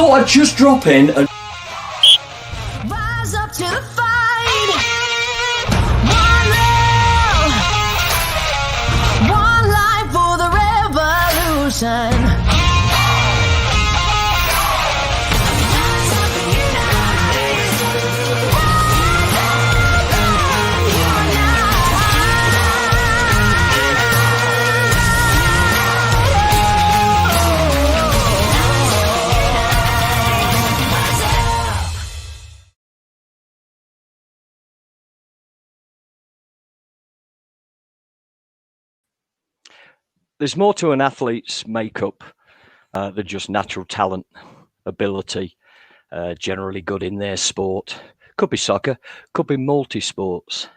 thought I'd just drop in and... Rise up to the fight. One love, one life for the revolution. Rise up and unite. There's more to an athlete's makeup than just natural talent, ability, generally good in their sport. Could be soccer, could be multi-sports.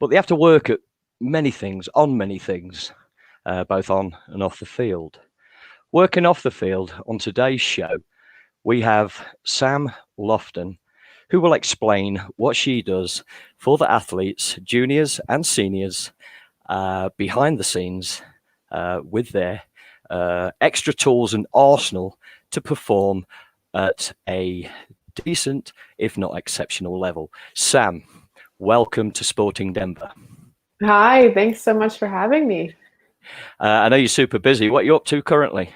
But they have to work at many things, both on and off the field. Working off the field, on today's show, we have Sam Lofton, who will explain what she does for the athletes, juniors and seniors, behind the scenes, with their extra tools and arsenal to perform at a decent, if not exceptional level. Sam, welcome to Sporting Denver. Hi, thanks so much for having me. I know you're super busy. What are you up to currently?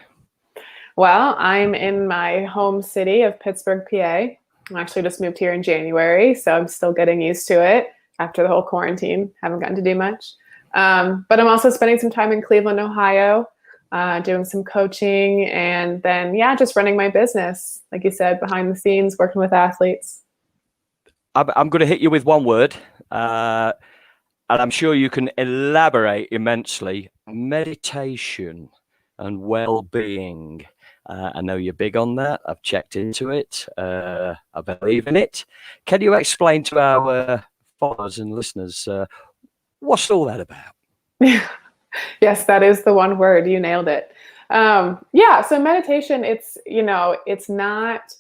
Well, I'm in my home city of Pittsburgh, PA. I actually just moved here in January, so I'm still getting used to it after the whole quarantine. Haven't gotten to do much. But I'm also spending some time in Cleveland, Ohio, doing some coaching, and then, just running my business, like you said, behind the scenes, working with athletes. I'm going to hit you with one word, and I'm sure you can elaborate immensely. Meditation and well-being. I know you're big on that. I've checked into it. I believe in it. Can you explain to our followers and listeners what's all that about? Yes, that is the one word. You nailed it. So meditation, it's not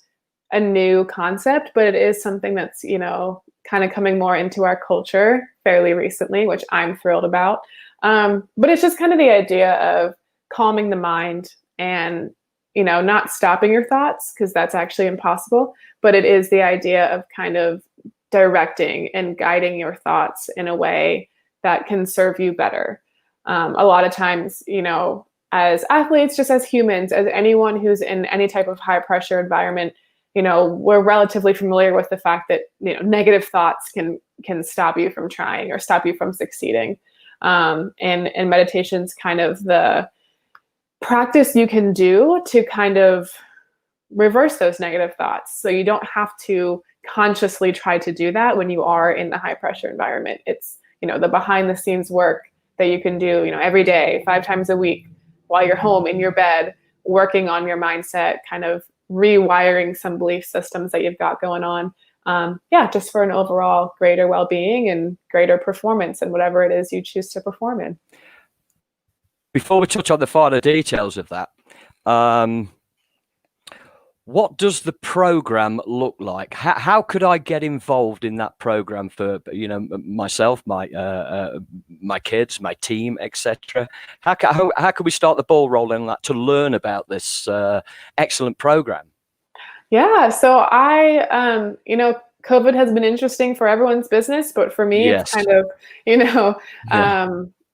a new concept, but it is something that's, kind of coming more into our culture fairly recently, which I'm thrilled about. But it's just kind of the idea of calming the mind and, not stopping your thoughts, because that's actually impossible. But it is the idea of kind of directing and guiding your thoughts in a way that can serve you better. A lot of times, as athletes, just as humans, as anyone who's in any type of high pressure environment, we're relatively familiar with the fact that, negative thoughts can stop you from trying or stop you from succeeding. And meditation's kind of the practice you can do to kind of reverse those negative thoughts. So you don't have to consciously try to do that when you are in the high pressure environment. It's, the behind the scenes work that you can do, every day, 5 times a week, while you're home in your bed, working on your mindset, kind of rewiring some belief systems that you've got going on. Just for an overall greater well-being and greater performance in whatever it is you choose to perform in. Before we touch on the finer details of that, what does the program look like? How could I get involved in that program for, myself, my kids, my team, etc.? How can we start the ball rolling on that to learn about this excellent program? Yeah, so I, COVID has been interesting for everyone's business, but for me, Yes. It's kind of,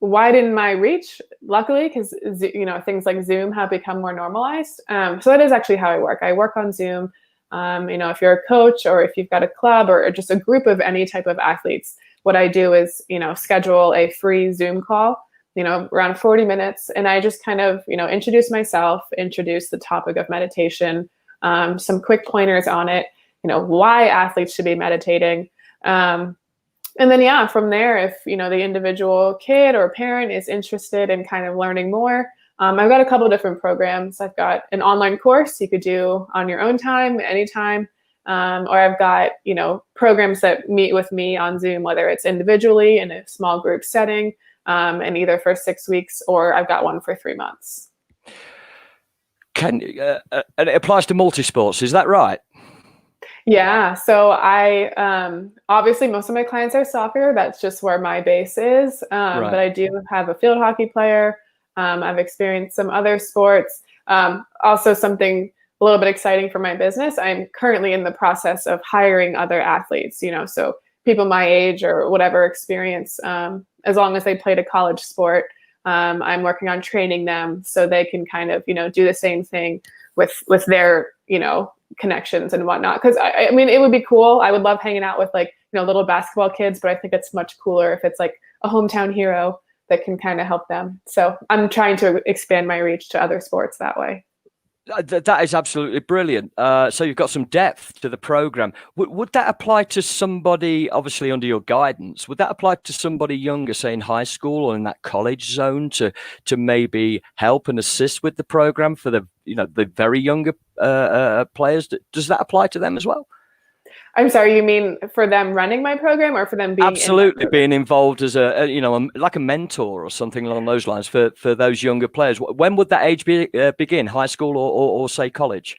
widen my reach, luckily, because, things like Zoom have become more normalized. So that is actually how I work. I work on Zoom. If you're a coach or if you've got a club or just a group of any type of athletes, what I do is, schedule a free Zoom call, around 40 minutes. And I just kind of, introduce myself, introduce the topic of meditation, some quick pointers on it, why athletes should be meditating. And then, from there, if, the individual kid or parent is interested in kind of learning more, I've got a couple of different programs. I've got an online course you could do on your own time, anytime. Or I've got, programs that meet with me on Zoom, whether it's individually in a small group setting, and either for 6 weeks, or I've got one for 3 months. And it applies to multi-sports, is that right? Yeah, so I obviously most of my clients are soccer. That's just where my base is. Right. But I do have a field hockey player. I've experienced some other sports. Also something a little bit exciting for my business, I'm currently in the process of hiring other athletes, so people my age or whatever experience, as long as they played a college sport. I'm working on training them so they can kind of, do the same thing with their, connections and whatnot. Because I mean, it would be cool. I would love hanging out with like, little basketball kids, but I think it's much cooler if it's like a hometown hero that can kind of help them. So I'm trying to expand my reach to other sports that way. That is absolutely brilliant. So you've got some depth to the program. Would that apply to somebody, obviously under your guidance, would that apply to somebody younger, say in high school or in that college zone to maybe help and assist with the program for the very younger players? Does that apply to them as well? I'm sorry, you mean for them running my program or for them being absolutely being involved as like a mentor or something along those lines for those younger players? When would that age begin? High school or say college?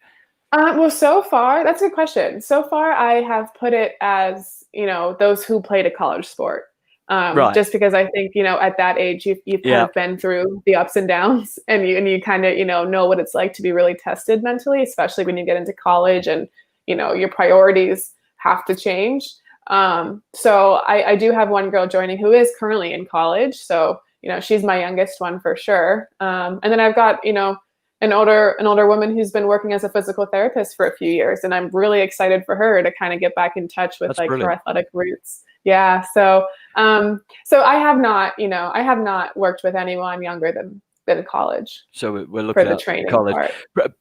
Well, so far, that's a good question. So far, I have put it as those who played a college sport. Right. Just because I think at that age you've kind of been through the ups and downs, and you kind of know what it's like to be really tested mentally, especially when you get into college and your priorities have to change. So I do have one girl joining who is currently in college. So, she's my youngest one for sure. And then I've got, an older woman who's been working as a physical therapist for a few years. And I'm really excited for her to kind of get back in touch with her athletic roots. Yeah. So, so I have not worked with anyone younger than college. So we're looking for the training college. Part.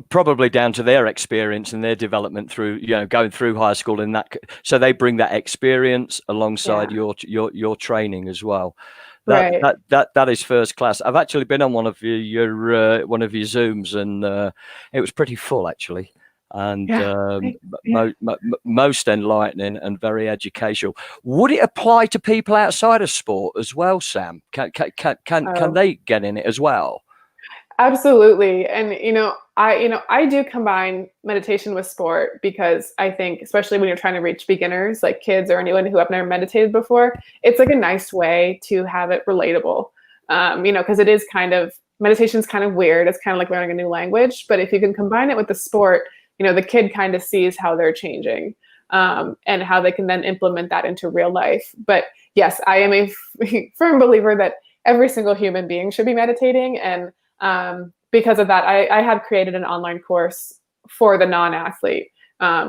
Probably down to their experience and their development through going through high school, and that so they bring that experience alongside your training as well. That is first class. I've actually been on one of your Zooms, and it was pretty full actually, and most enlightening and very educational. Would it apply to people outside of sport as well, Sam? Can they get in it as well? Absolutely. And, I do combine meditation with sport because I think, especially when you're trying to reach beginners, like kids or anyone who have never meditated before, it's like a nice way to have it relatable. Because it is meditation's kind of weird. It's kind of like learning a new language, but if you can combine it with the sport, the kid kind of sees how they're changing, and how they can then implement that into real life. But yes, I am a firm believer that every single human being should be meditating. And because of that, I have created an online course for the non-athlete,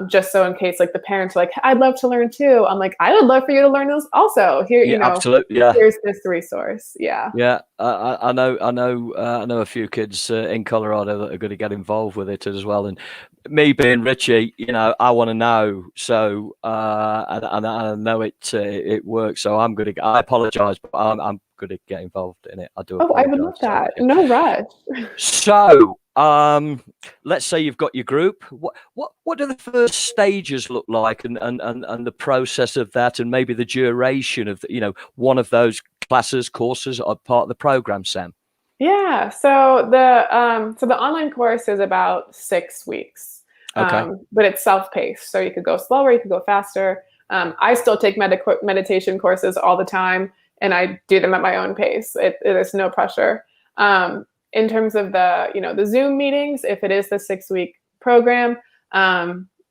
just so in case like the parents are like, I'd love to learn too. I'm like, I would love for you to learn those also. Here, absolutely, yeah. Here's this resource. Yeah. I know a few kids in Colorado that are going to get involved with it as well. And me being Richie, I want to know. So I know it works. So I'm going to. I apologize, but I'm going to get involved in it. I do. Oh, I would love that. No rush. So, let's say you've got your group. What do the first stages look like, and the process of that, and maybe the duration of one of those classes, courses, are part of the program, Sam? Yeah. So the online course is about 6 weeks. Okay. But it's self-paced, so you could go slower, you could go faster. I still take meditation courses all the time, and I do them at my own pace. It is no pressure. In terms of the Zoom meetings, if it is the 6-week program,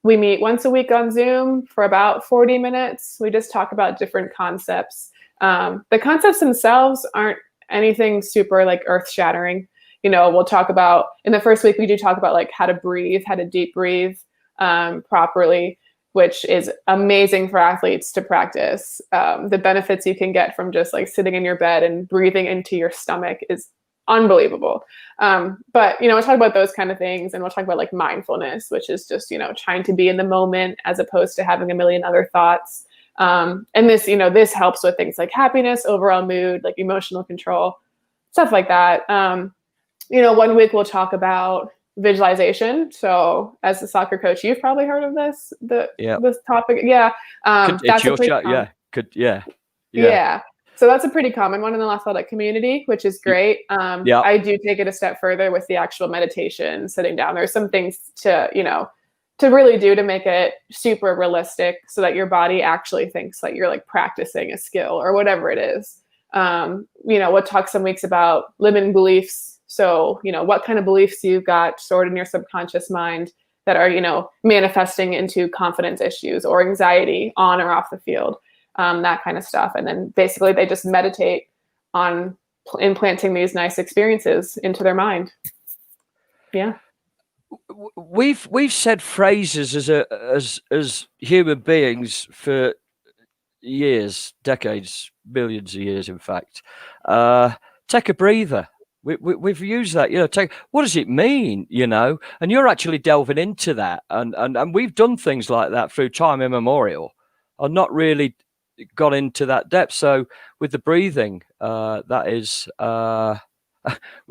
we meet once a week on Zoom for about 40 minutes. We just talk about different concepts. The concepts themselves aren't anything super like earth-shattering. We'll talk about, in the first week, we do talk about like how to breathe, how to deep breathe properly, which is amazing for athletes to practice. The benefits you can get from just like sitting in your bed and breathing into your stomach is unbelievable. But, we'll talk about those kind of things, and we'll talk about like mindfulness, which is just, trying to be in the moment as opposed to having a million other thoughts. And this, this helps with things like happiness, overall mood, like emotional control, stuff like that. 1 week we'll talk about visualization. So as a soccer coach, you've probably heard of this topic. Yeah. It's your shot. Yeah. So that's a pretty common one in the athletic community, which is great. I do take it a step further with the actual meditation, sitting down. There's some things to really do to make it super realistic so that your body actually thinks like you're like practicing a skill or whatever it is. We'll talk some weeks about limiting beliefs, So, what kind of beliefs you've got stored in your subconscious mind that are, manifesting into confidence issues or anxiety on or off the field, that kind of stuff. And then basically they just meditate on implanting these nice experiences into their mind. Yeah. We've said phrases as human beings for years, decades, millions of years, in fact. Take a breather. We've used that, what does it mean, and you're actually delving into that. And we've done things like that through time immemorial and not really got into that depth. So with the breathing, that is, we're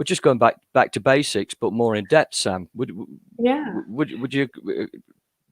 just going back to basics, but more in depth, Sam. Would you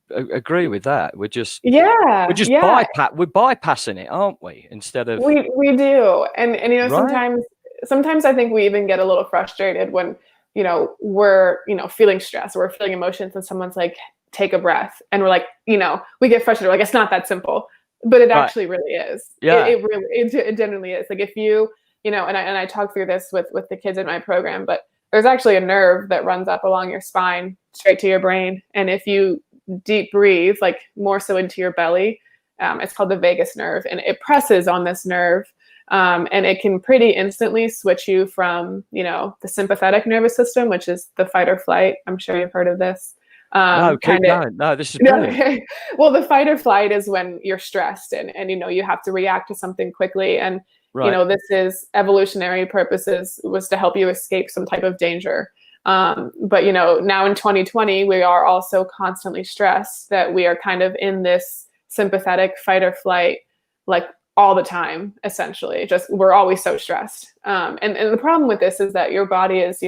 agree with that? We're bypassing it, aren't we? Instead of we do, and right? sometimes I think we even get a little frustrated when we're feeling stress or we're feeling emotions, and someone's like, take a breath, and we're like, we get frustrated. We're like, it's not that simple, but it actually really is. Yeah, it genuinely is. Like if you and I talk through this with the kids in my program, but there's actually a nerve that runs up along your spine straight to your brain, and if you deep breathe, like more so into your belly, it's called the vagus nerve, and it presses on this nerve, and it can pretty instantly switch you from the sympathetic nervous system, which is the fight or flight. I'm sure you've heard of this. No, keep going. No, this is brilliant. Well, the fight or flight is when you're stressed and you have to react to something quickly, and this is evolutionary purposes was to help you escape some type of danger. But now in 2020, we are also constantly stressed that we are kind of in this sympathetic fight or flight, like all the time, essentially. Just we're always so stressed. And the problem with this is that your body is,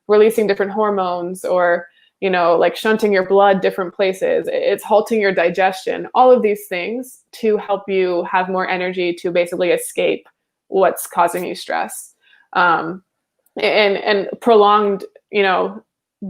releasing different hormones or, like shunting your blood different places. It's halting your digestion, all of these things to help you have more energy to basically escape what's causing you stress. And prolonged,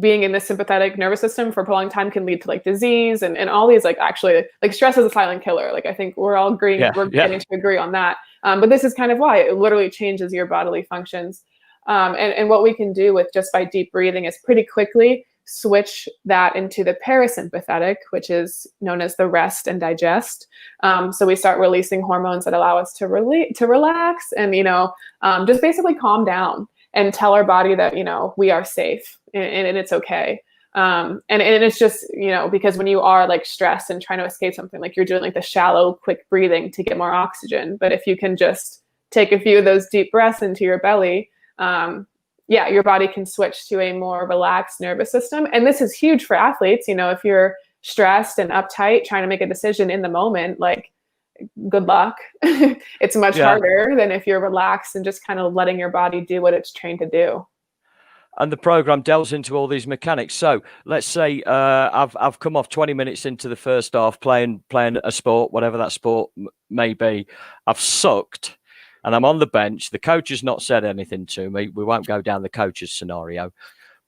being in the sympathetic nervous system for a prolonged time can lead to like disease and all these actually stress is a silent killer. Like I think we're all agreeing, getting to agree on that. But this is kind of why it literally changes your bodily functions. And what we can do with just by deep breathing is pretty quickly switch that into the parasympathetic, which is known as the rest and digest. So we start releasing hormones that allow us to relax and, just basically calm down and tell our body that, we are safe and it's okay. And it's just, because when you are like stressed and trying to escape something, like you're doing like the shallow, quick breathing to get more oxygen. But if you can just take a few of those deep breaths into your belly, your body can switch to a more relaxed nervous system. And this is huge for athletes. If you're stressed and uptight, trying to make a decision in the moment, like good luck. It's much harder than if you're relaxed and just kind of letting your body do what it's trained to do. And the program delves into all these mechanics. So let's say I've come off 20 minutes into the first half playing a sport, whatever that sport may be. I've sucked. And I'm on the bench. The coach has not said anything to me. We won't go down the coach's scenario.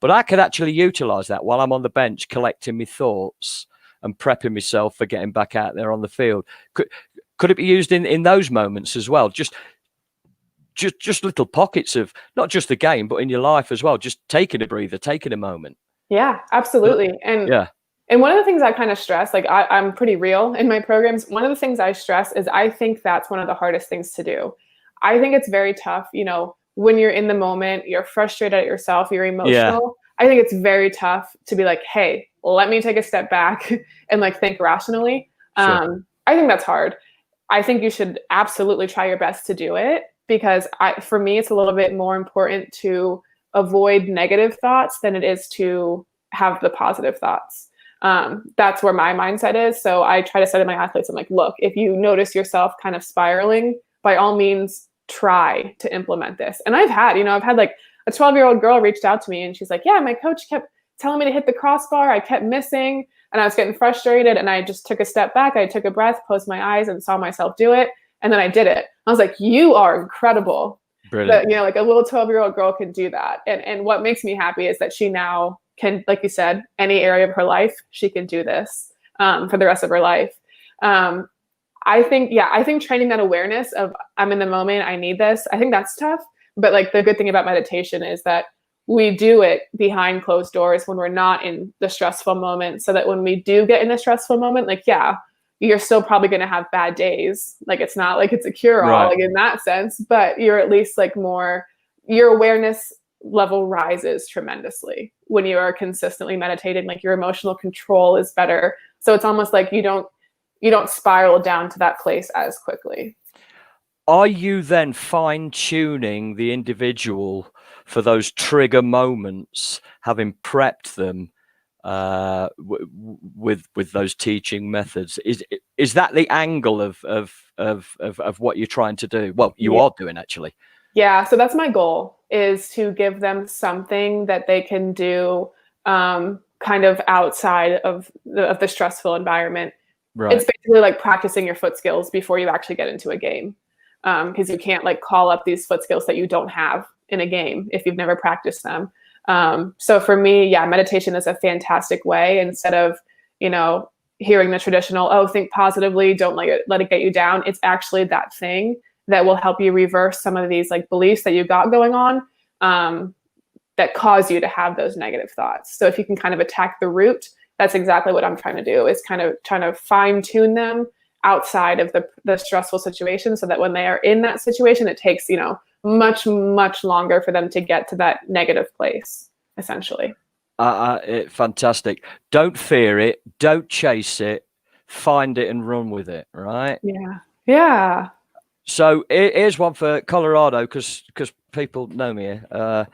But I could actually utilize that while I'm on the bench, collecting my thoughts and prepping myself for getting back out there on the field. Could it be used in those moments as well? Just little pockets of not just the game, but in your life as well. Just taking a breather, taking a moment. Yeah, absolutely. And one of the things I kind of stress, like I'm pretty real in my programs. One of the things I stress is I think that's one of the hardest things to do. I think it's very tough, when you're in the moment, you're frustrated at yourself, you're emotional. Yeah. I think it's very tough to be like, hey, let me take a step back and think rationally. Sure. I think that's hard. I think you should absolutely try your best to do it because for me, it's a little bit more important to avoid negative thoughts than it is to have the positive thoughts. That's where my mindset is. So I try to say to my athletes, I'm like, look, if you notice yourself kind of spiraling, by all means, try to implement this. And I've had like a 12-year-old girl reached out to me and she's like, yeah, my coach kept telling me to hit the crossbar. I kept missing and I was getting frustrated. And I just took a step back. I took a breath, closed my eyes and saw myself do it. And then I did it. I was like, you are incredible. Brilliant. That, like a little 12-year-old girl can do that. And what makes me happy is that she now can, like you said, any area of her life, she can do this for the rest of her life. I think training that awareness of I'm in the moment, I need this. I think that's tough. But the good thing about meditation is that we do it behind closed doors when we're not in the stressful moment, so that when we do get in a stressful moment, like, yeah, you're still probably going to have bad days. Like, it's not like it's a cure-all, like in that sense, but you're at least like your awareness level rises tremendously when you are consistently meditating. Like, your emotional control is better. So it's almost like you don't spiral down to that place as quickly. Are you then fine-tuning the individual for those trigger moments, having prepped them with those teaching methods? Is that the angle of what you're trying to do? Well, you are doing, actually. Yeah, so that's my goal, is to give them something that they can do kind of outside of the stressful environment. Right. It's basically like practicing your foot skills before you actually get into a game, because you can't like call up these foot skills that you don't have in a game if you've never practiced them. So for me, yeah, meditation is a fantastic way. Instead of, hearing the traditional, oh, think positively, don't let it get you down. It's actually that thing that will help you reverse some of these like beliefs that you got going on that cause you to have those negative thoughts. So if you can kind of attack the root, that's exactly what I'm trying to do, is kind of trying to fine tune them outside of the stressful situation, so that when they are in that situation, it takes, much, much longer for them to get to that negative place, essentially. Fantastic. Don't fear it. Don't chase it. Find it and run with it. Right? Yeah. So here's one for Colorado, because people know me here.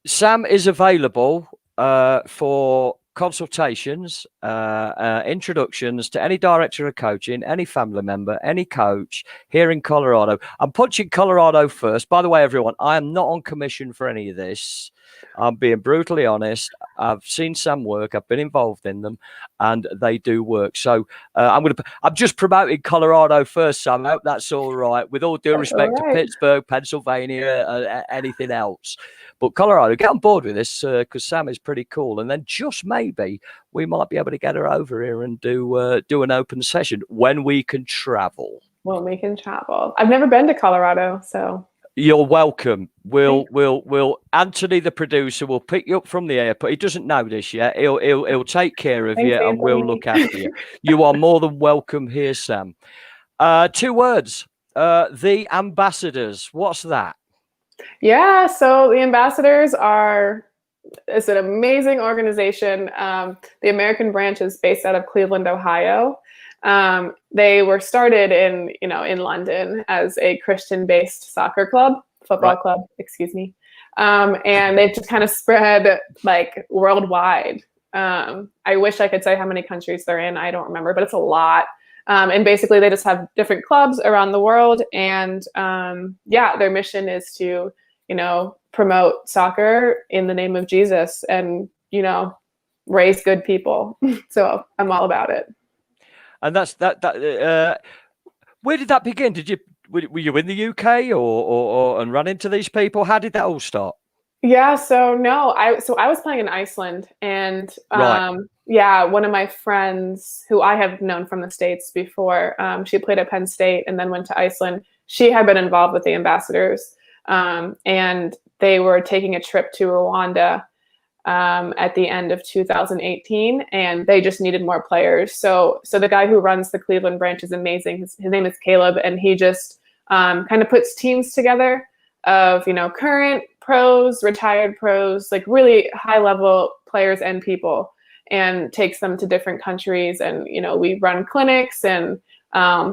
Sam is available for consultations, introductions to any director of coaching, any family member, any coach here in Colorado. I'm punching Colorado first. By the way, everyone, I am not on commission for any of this. I'm being brutally honest. I've seen Sam work. I've been involved in them, and they do work. So I'm just promoting Colorado first, Sam. I hope that's all right. With all due respect to Pittsburgh, Pennsylvania, anything else. But Colorado, get on board with this, because Sam is pretty cool. And then just maybe we might be able to get her over here and do an open session when we can travel. When we can travel. I've never been to Colorado, so. You're welcome. We'll Anthony, the producer, will pick you up from the airport. He doesn't know this yet. He'll take care of you, and we'll look after you. You are more than welcome here, Sam. 2 words. The Ambassadors. What's that? Yeah, so the Ambassadors it's an amazing organization. The American branch is based out of Cleveland, Ohio. They were started in London as a Christian-based football club, excuse me. And they've just kind of spread like worldwide. I wish I could say how many countries they're in. I don't remember, but it's a lot. And basically they just have different clubs around the world. And their mission is to, promote soccer in the name of Jesus and, raise good people. So I'm all about it. And that's that. Where did that begin? Were you in the UK or and run into these people? How did that all start? Yeah, so I was playing in Iceland, and one of my friends who I have known from the States before, she played at Penn State and then went to Iceland. She had been involved with the Ambassadors, and they were taking a trip to Rwanda at the end of 2018, and they just needed more players. So the guy who runs the Cleveland branch is amazing. His name is Caleb, and he just kind of puts teams together of, current pros, retired pros, like really high level players and people, and takes them to different countries. And, we run clinics and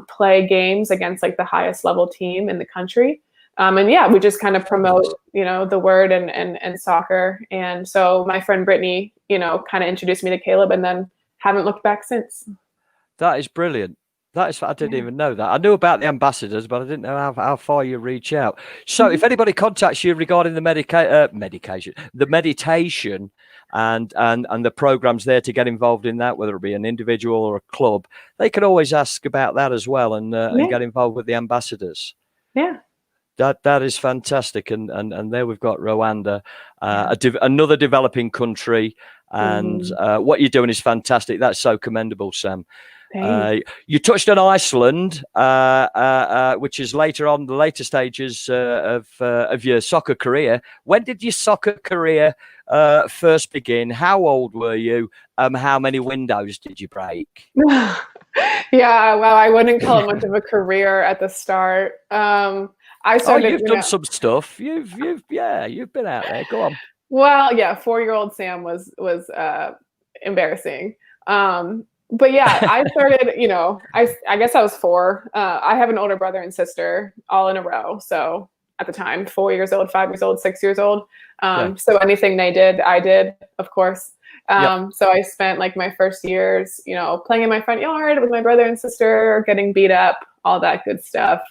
play games against like the highest level team in the country. We just kind of promote, the word and soccer. And so my friend Brittany, kind of introduced me to Caleb, and then haven't looked back since. That is brilliant. I didn't even know that. I knew about the Ambassadors, but I didn't know how far you reach out. So if anybody contacts you regarding the meditation, and the programs there to get involved in that, whether it be an individual or a club, they can always ask about that as well, and get involved with the Ambassadors. Yeah. That is fantastic, and there we've got Rwanda, another developing country, and what you're doing is fantastic. That's so commendable, Sam. You touched on Iceland, which is later on the later stages of your soccer career. When did your soccer career first begin? How old were you? How many windows did you break? Yeah, well, I wouldn't call it much of a career at the start. I started. You've done some stuff. You've been out there. Go on. Well, yeah, 4-year-old Sam was embarrassing. But yeah, I started. I guess I was 4. I have an older brother and sister, all in a row. So at the time, 4 years old, 5 years old, 6 years old. So anything they did, I did, of course. So I spent like my first years, playing in my front yard with my brother and sister, getting beat up, all that good stuff.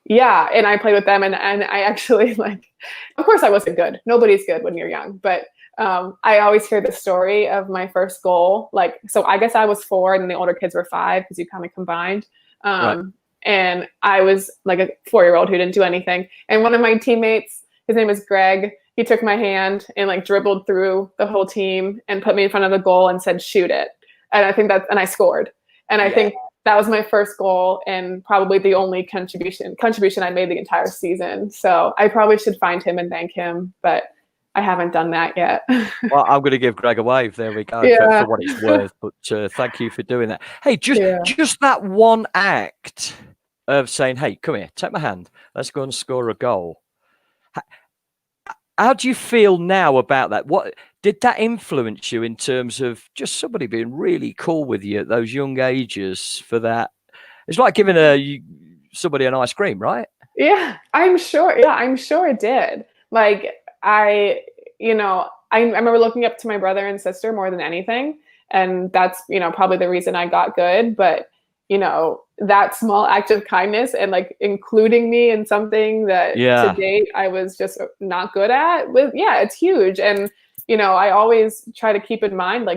Yeah, and I played with them, and I actually of course I wasn't good. Nobody's good when you're young, but I always hear the story of my first goal. So I guess I was 4 and the older kids were 5 because you kind of combined. And I was like a 4-year-old who didn't do anything. And one of my teammates, his name is Greg, he took my hand and dribbled through the whole team and put me in front of the goal and said, "Shoot it." And I scored. And I think that was my first goal and probably the only contribution I made the entire season. So I probably should find him and thank him, but I haven't done that yet. Well, I'm going to give Greg a wave. There we go, for what it's worth. But thank you for doing that. Hey, just that one act of saying, "Hey, come here, take my hand. Let's go and score a goal." How do you feel now about that? What did that influence you in terms of just somebody being really cool with you at those young ages for that? It's like giving somebody an ice cream, right? Yeah, I'm sure. Yeah, I'm sure it did. I remember looking up to my brother and sister more than anything. And that's, probably the reason I got good. But, that small act of kindness and including me in something that to date I was just not good at, it's huge. And, I always try to keep in mind,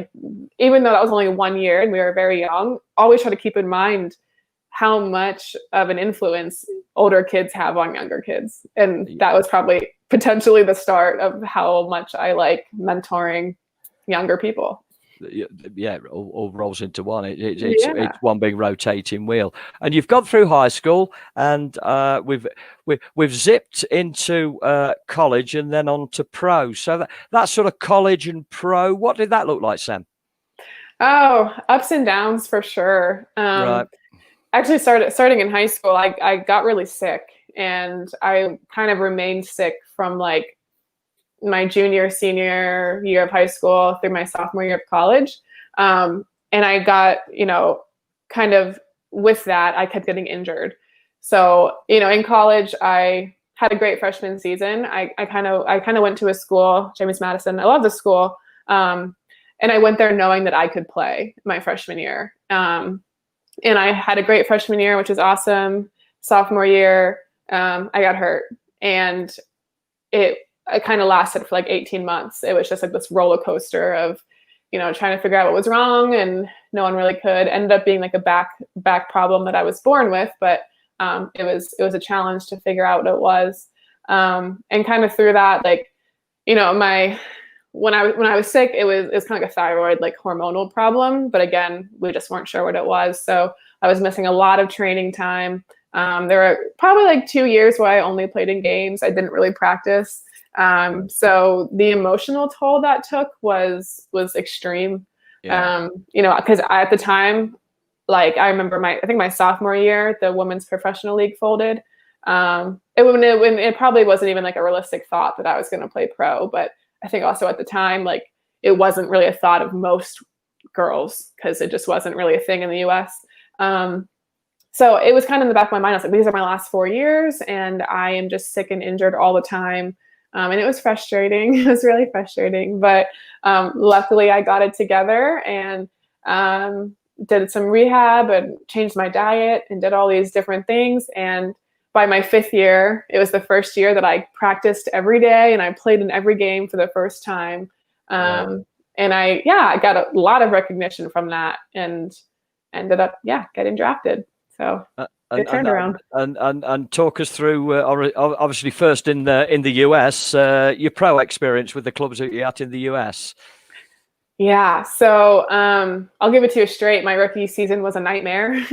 even though that was only 1 year and we were very young, always try to keep in mind how much of an influence older kids have on younger kids. And that was probably potentially the start of how much I like mentoring younger people. Yeah, it all rolls into one. It's one big rotating wheel. And you've gone through high school, and we've zipped into college and then on to pro. So that sort of college and pro, what did that look like, Sam? Oh, ups and downs for sure. Right. Actually, starting in high school, I got really sick, and I kind of remained sick from my junior, senior year of high school through my sophomore year of college. And I got, kind of with that, I kept getting injured. So, in college, I had a great freshman season. I kind of went to a school, James Madison. I love the school. And I went there knowing that I could play my freshman year. And I had a great freshman year, which was awesome. Sophomore year, I got hurt, and it kind of lasted for 18 months. It was just this roller coaster of, trying to figure out what was wrong, and no one really could. Ended up being a back problem that I was born with, but it was a challenge to figure out what it was. And kind of through that, when I was sick, it was kind of a thyroid hormonal problem, but again, we just weren't sure what it was. So I was missing a lot of training time. There were probably 2 years where I only played in games. I didn't really practice. So the emotional toll that took was extreme. Because at the time, I remember I think my sophomore year, the women's professional league folded. It probably wasn't even a realistic thought that I was going to play pro, but I think also at the time, it wasn't really a thought of most girls because it just wasn't really a thing in the US. So it was kind of in the back of my mind. I was these are my last 4 years and I am just sick and injured all the time. And it was frustrating. It was really frustrating, but luckily I got it together and did some rehab and changed my diet and did all these different things. And by my 5th year, it was the first year that I practiced every day and I played in every game for the first time. And I got a lot of recognition from that and ended up, getting drafted. So it turned around. And talk us through, obviously first in the US, your pro experience with the clubs that you're at in the US. Yeah. So I'll give it to you straight. My rookie season was a nightmare.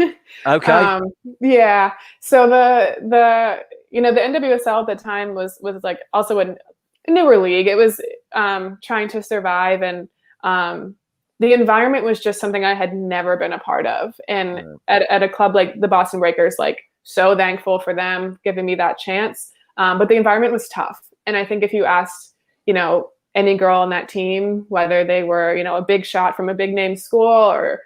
Okay. Yeah. So the NWSL at the time was like also a newer league. It was trying to survive, and the environment was just something I had never been a part of. And at a club like the Boston Breakers, like so thankful for them giving me that chance. But the environment was tough. And I think if you asked, any girl on that team, whether they were, a big shot from a big name school or,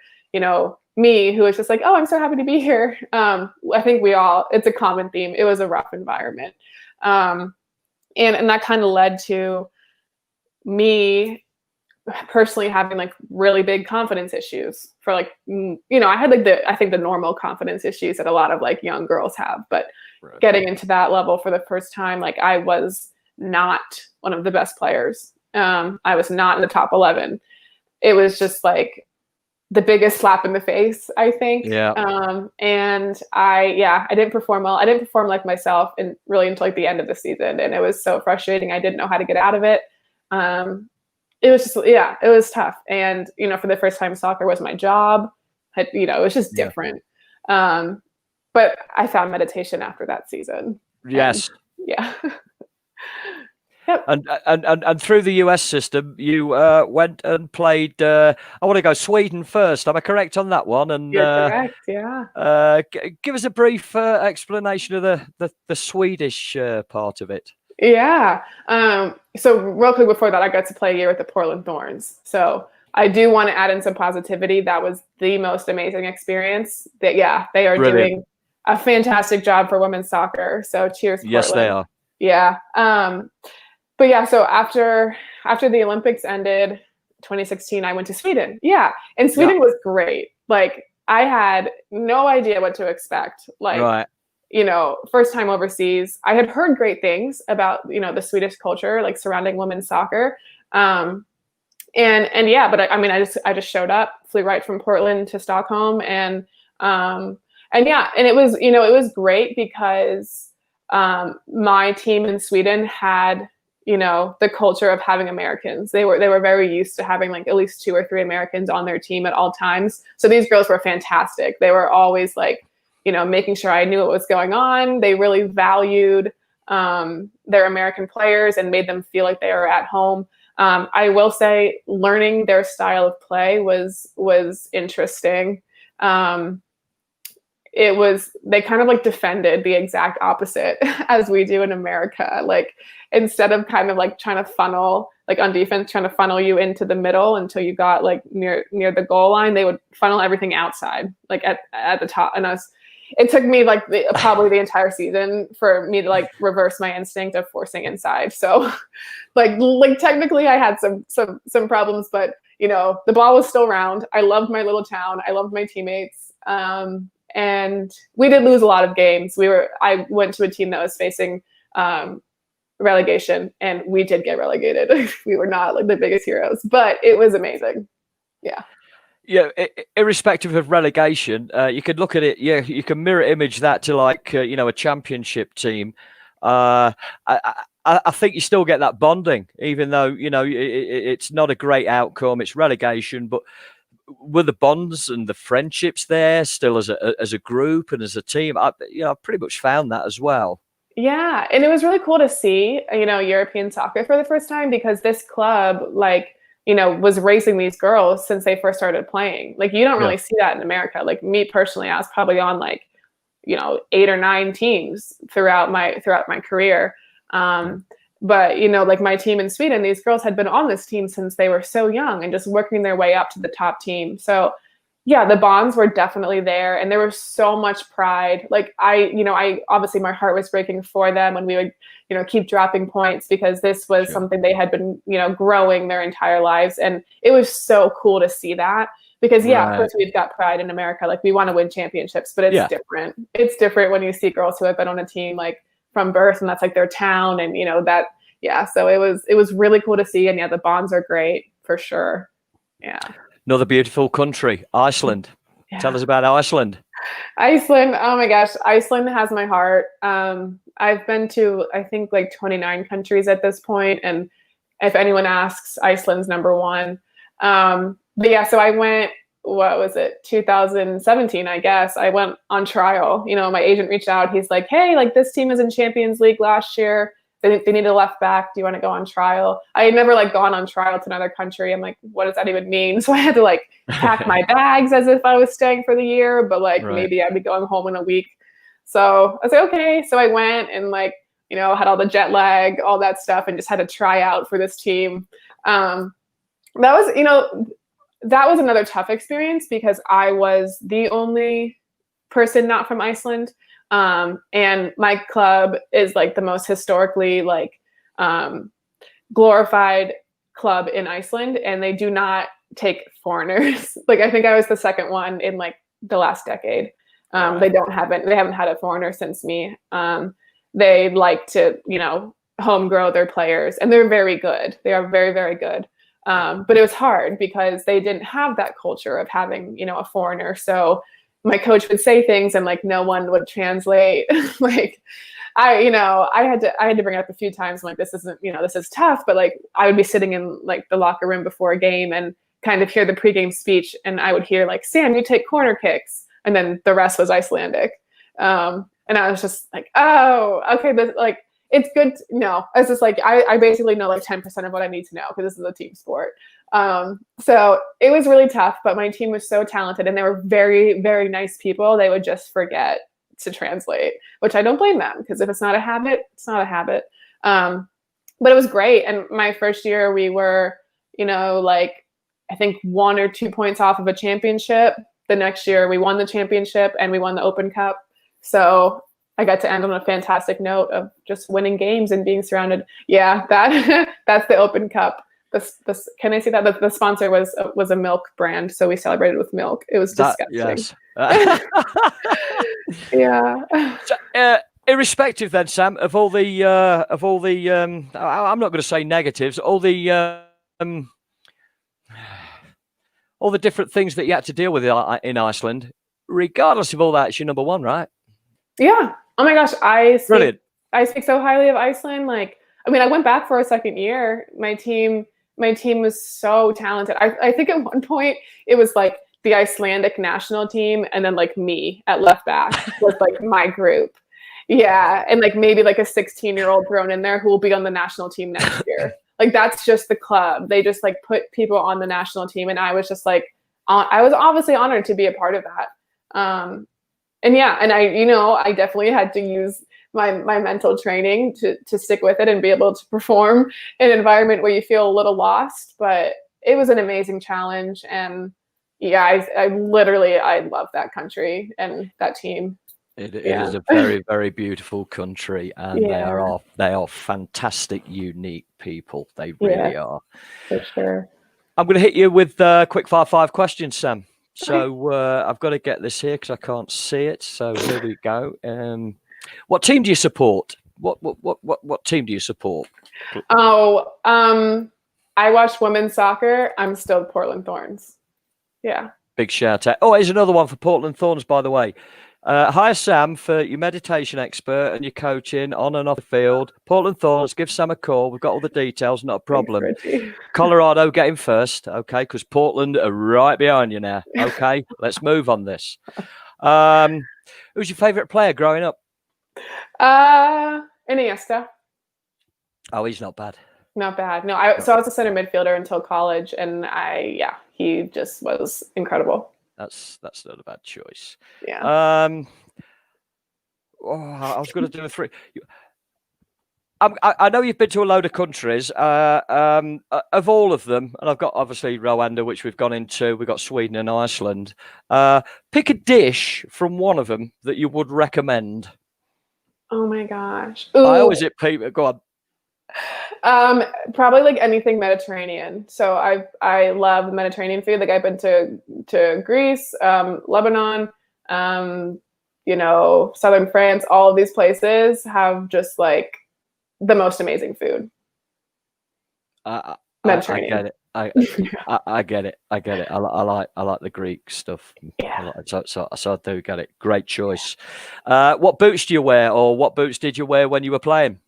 me, who was just like, oh, I'm so happy to be here. I think it's a common theme. It was a rough environment. And that kind of led to me personally having like really big confidence issues for like, I had like I think the normal confidence issues that a lot of like young girls have, but getting into that level for the first time, like I was not one of the best players. I was not in the top 11. It was just like the biggest slap in the face, I think. Yeah. And I didn't perform well. I didn't perform like myself and really until like the end of the season. And it was so frustrating. I didn't know how to get out of it. It was just, it was tough. And, for the first time, soccer was my job. It was just different. But I found meditation after that season. Yes. Yeah. Yep. And through the US system, you went and played. I want to go Sweden first. Am I correct on that one? And you're correct. Yeah. Give us a brief explanation of the Swedish part of it. Yeah. So real quick before that, I got to play a year with the Portland Thorns. So I do want to add in some positivity. That was the most amazing experience. They are doing a fantastic job for women's soccer. So cheers, Portland. Yes, they are. Yeah. But yeah, so after the Olympics ended, 2016, I went to Sweden. Yeah. And Sweden was great. Like I had no idea what to expect. Like, first time overseas. I had heard great things about, the Swedish culture, like surrounding women's soccer. But I just showed up, flew right from Portland to Stockholm, and it was, it was great because my team in Sweden had, the culture of having Americans. They were very used to having like at least 2 or 3 Americans on their team at all times. So these girls were fantastic. They were always like, making sure I knew what was going on. They really valued their American players and made them feel like they were at home. I will say learning their style of play was interesting. They kind of like defended the exact opposite as we do in America. Like instead of kind of like trying to funnel, like on defense, trying to funnel you into the middle until you got like near the goal line, they would funnel everything outside, like at the top. And it took me like probably the entire season for me to like reverse my instinct of forcing inside. So like technically I had some problems, but the ball was still round. I loved my little town. I loved my teammates. And we did lose a lot of games. I went to a team that was facing relegation, and we did get relegated. We were not like the biggest heroes, but it was amazing. Yeah. Yeah, irrespective of relegation, you could look at it. Yeah, you can mirror image that to like a championship team. I think you still get that bonding, even though it's not a great outcome. It's relegation, but were the bonds and the friendships there still as a group and as a team? I pretty much found that as well. Yeah, and it was really cool to see European soccer for the first time, because this club was raising these girls since they first started playing. Like you don't really see that in America. Like me personally, I was probably on like 8 or 9 teams throughout my career. But like my team in Sweden, these girls had been on this team since they were so young and just working their way up to the top team. So yeah, the bonds were definitely there, and there was so much pride. Like I obviously my heart was breaking for them when we would keep dropping points, because this was something they had been growing their entire lives, and it was so cool to see that. Because of course we've got pride in America, like we want to win championships, but it's different. It's different when you see girls who have been on a team like from birth, and that's like their town, and so it was really cool to see. And the bonds are great for sure. Yeah. Another beautiful country, Iceland. Yeah. Tell us about Iceland. Iceland. Oh my gosh. Iceland has my heart. I've been to, I think, like 29 countries at this point. And if anyone asks, Iceland's number one. But yeah, so I went, what was it, 2017, I guess. I went on trial. You know, my agent reached out. He's like, hey, like this team was in Champions League last year. They need a left back. Do you want to go on trial? I had never like gone on trial to another country. I'm like, what does that even mean? So I had to like pack my bags as if I was staying for the year, but like maybe I'd be going home in a week. So I was like, okay. So I went and like, you know, had all the jet lag, all that stuff, and just had to try out for this team. That was, you know, that was another tough experience because I was the only person not from Iceland. And my club is like the most historically like glorified club in Iceland, and they do not take foreigners. Like I think I was the second one in like the last decade. They haven't had a foreigner since me. They like to, you know, home grow their players, and they're very good. They are very, very good. But it was hard because they didn't have that culture of having, you know, a foreigner. So my coach would say things and like no one would translate. Like I had to bring it up a few times. I'm like, this isn't, you know, this is tough. But like I would be sitting in like the locker room before a game and kind of hear the pregame speech, and I would hear like, Sam, you take corner kicks, and then the rest was Icelandic. And I was just like, oh, okay, this, like, it's good. No, it's just like, I basically know like 10% of what I need to know because this is a team sport. So it was really tough, but my team was so talented and they were very, very nice people. They would just forget to translate, which I don't blame them because if it's not a habit, it's not a habit. But it was great. And my first year we were, you know, like, I think 1 or 2 points off of a championship. The next year we won the championship and we won the Open Cup. So I got to end on a fantastic note of just winning games and being surrounded. Yeah, that's the Open Cup. Can I say that? The sponsor was a milk brand, so we celebrated with milk. It was disgusting. Yes. Yeah. So, irrespective, then, Sam, of all the I'm not going to say negatives, all the different things that you had to deal with in Iceland. Regardless of all that, it's your number one, right? Yeah. Oh my gosh, I speak so highly of Iceland. Like, I mean, I went back for a second year. My team was so talented. I think at one point it was like the Icelandic national team and then like me at left back was like my group. Yeah. And like maybe like a 16-year-old thrown in there who will be on the national team next year. Like that's just the club. They just like put people on the national team. And I was just like, I was obviously honored to be a part of that. And yeah, and I definitely had to use my mental training to stick with it and be able to perform in an environment where you feel a little lost. But it was an amazing challenge. And yeah, I love that country and that team. It is a very, very beautiful country, and they are fantastic, unique people. They really are. For sure. I'm going to hit you with quick fire 5 questions, Sam. So I've got to get this here because I can't see it. So here we go. What team do you support? What team do you support? Oh, I watch women's soccer. I'm still Portland Thorns. Yeah. Big shout out. Oh, here's another one for Portland Thorns, by the way. Hire Sam for your meditation expert and your coaching on and off the field. Portland Thorns, give Sam a call. We've got all the details, not a problem. Thanks, Colorado, get him first, okay? Because Portland are right behind you now. Okay, let's move on this. Who's your favourite player growing up? Iniesta. Oh, he's not bad. Not bad. No, I was a center midfielder until college, and he just was incredible. That's not a bad choice. Yeah. I was going to do a 3. I know you've been to a load of countries. Of all of them, and I've got obviously Rwanda, which we've gone into. We've got Sweden and Iceland. Pick a dish from one of them that you would recommend. Oh my gosh. Ooh. I always hit people. Go on. Probably like anything Mediterranean. So I love Mediterranean food. Like I've been to Greece, Lebanon, southern France. All of these places have just like the most amazing food. Mediterranean. I get it. I get it. I like the Greek stuff. Yeah. So I do get it. Great choice. What boots do you wear, or what boots did you wear when you were playing?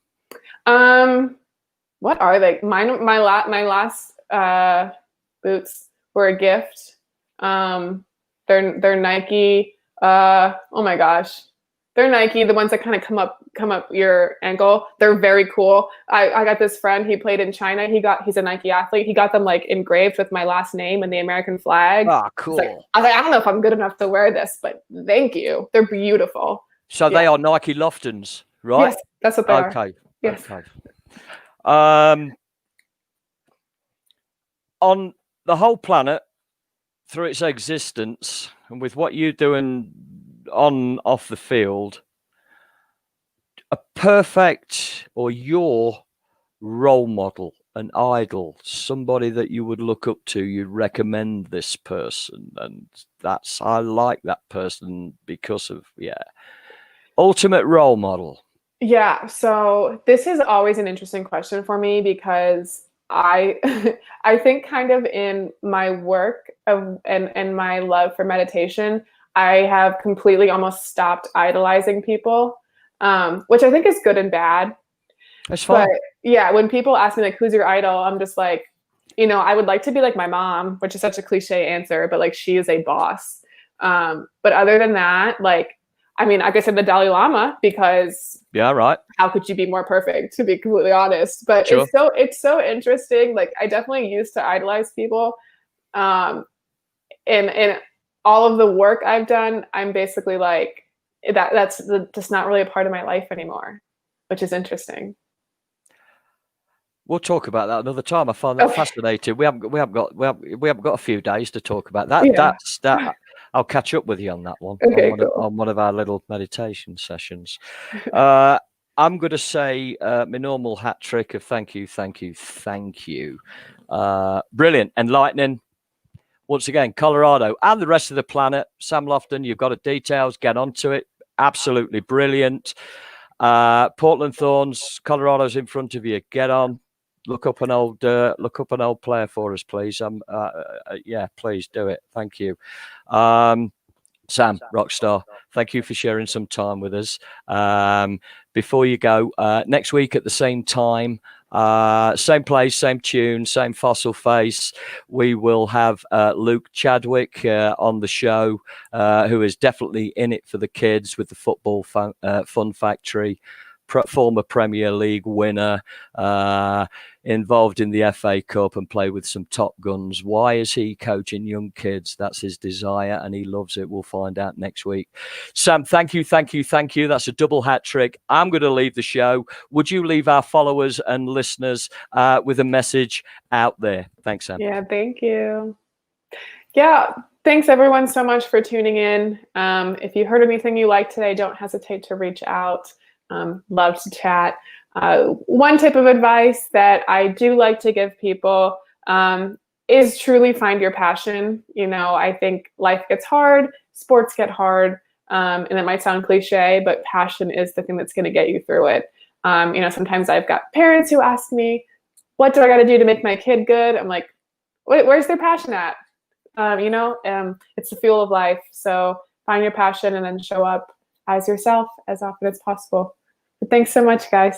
What are they? My last boots were a gift. They're Nike. Oh my gosh, they're Nike. The ones that kind of come up your ankle. They're very cool. I got this friend. He played in China. He's a Nike athlete. He got them like engraved with my last name and the American flag. Ah, cool. I was like, I don't know if I'm good enough to wear this, but thank you. They're beautiful. So they are Nike Loftons, right? Yes, that's what they are. Okay. Yes. Okay. On the whole planet, through its existence, and with what you're doing off the field, a perfect or your role model, an idol, somebody that you would look up to, you'd recommend this person, and I like that person because of ultimate role model. Yeah, so this is always an interesting question for me because I I think kind of in my work and my love for meditation, I have completely almost stopped idolizing people, which I think is good and bad. That's fine. But yeah, when people ask me like, who's your idol? I'm just like, I would like to be like my mom, which is such a cliche answer, but like she is a boss. But other than that, like, I mean, like I said, the Dalai Lama, because right. How could you be more perfect, to be completely honest? But Sure. it's so interesting. Like I definitely used to idolize people. And all of the work I've done, I'm basically like that's just not really a part of my life anymore, which is interesting. We'll talk about that another time. I find that fascinating. We haven't got a few days to talk about that. Yeah. That's that. I'll catch up with you on that one. Okay, on one of our little meditation sessions. I'm going to say my normal hat trick of thank you. Brilliant, enlightening. Once again, Colorado and the rest of the planet. Sam Lofton, you've got the details. Get onto it. Absolutely brilliant. Portland Thorns, Colorado's in front of you. Get on. Look up an old player for us, please. Please do it. Thank you. Sam, Rockstar, thank you for sharing some time with us. Before you go, next week at the same time, same place, same tune, same fossil face, we will have Luke Chadwick on the show, who is definitely in it for the kids with the football fun factory. Former Premier League winner, involved in the FA Cup and play with some top guns. Why is he coaching young kids? That's his desire and he loves it. We'll find out next week. Sam, thank you. That's a double hat trick. I'm going to leave the show. Would you leave our followers and listeners with a message out there? Thanks, Sam. Yeah, thank you. Yeah, thanks everyone so much for tuning in. If you heard anything you liked today, don't hesitate to reach out. Love to chat. One tip of advice that I do like to give people is truly find your passion. I think life gets hard, sports get hard, and it might sound cliche, but passion is the thing that's going to get you through it. Sometimes I've got parents who ask me, what do I got to do to make my kid good? I'm like, wait, where's their passion at? It's the fuel of life. So find your passion and then show up as yourself as often as possible. But thanks so much, guys.